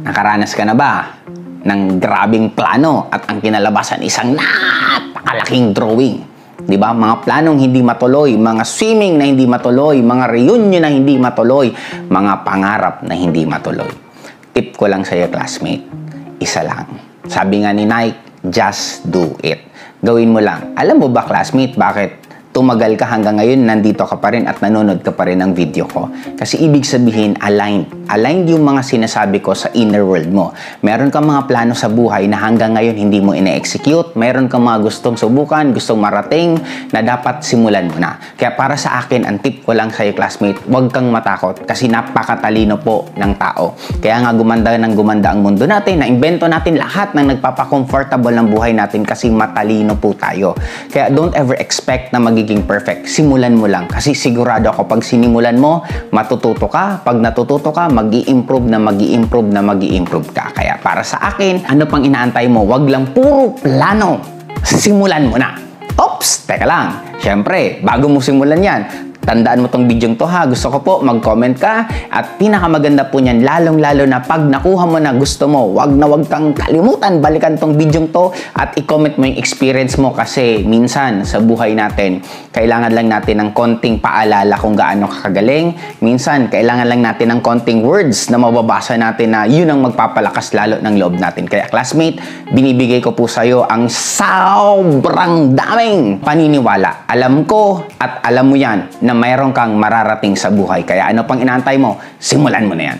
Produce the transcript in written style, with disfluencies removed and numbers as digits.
Nakaranas ka na ba ng grabing plano at ang kinalabasan isang napakalaking drawing? Di ba? Mga planong hindi matuloy, mga swimming na hindi matuloy, mga reunion na hindi matuloy, mga pangarap na hindi matuloy. Tip ko lang sa'yo, classmate, isa lang. Sabi nga ni Nike, just do it. Gawin mo lang. Alam mo ba, classmate, bakit tumagal ka hanggang ngayon, nandito ka pa rin at nanonood ka pa rin ng video ko? Kasi ibig sabihin, aligned. Aligned yung mga sinasabi ko sa inner world mo. Meron kang mga plano sa buhay na hanggang ngayon hindi mo ine-execute. Meron kang mga gustong subukan, gustong marating na dapat simulan mo na. Kaya para sa akin, ang tip ko lang sa'yo, classmate, huwag kang matakot kasi napakatalino po ng tao. Kaya nga gumanda ang mundo natin, na-invento natin lahat ng nagpapa-comfortable ng buhay natin kasi matalino po tayo. Kaya don't ever expect na magiging perfect. Simulan mo lang. Kasi sigurado ako pag sinimulan mo, matututo ka. Pag natututo ka, mag-i-improve ka. Kaya para sa akin, ano pang inaantay mo? Wag lang puro plano. Simulan mo na. Oops! Teka lang. Siyempre, bago mo simulan yan, tandaan mo tong video to ha. Gusto ko po mag-comment ka at pinakamaganda po niyan lalong-lalo na pag nakuha mo na gusto mo, wag kang kalimutan balikan tong video to at i-comment mo yung experience mo kasi minsan sa buhay natin, kailangan lang natin ng konting paalala kung gaano kakagaling. Minsan, kailangan lang natin ng konting words na mababasa natin na yun ang magpapalakas lalo ng loob natin. Kaya classmate, binibigay ko po sa'yo ang sobrang daming paniniwala. Alam ko at alam mo yan na mayroon kang mararating sa buhay. Kaya ano pang inaantay mo? Simulan mo na yan.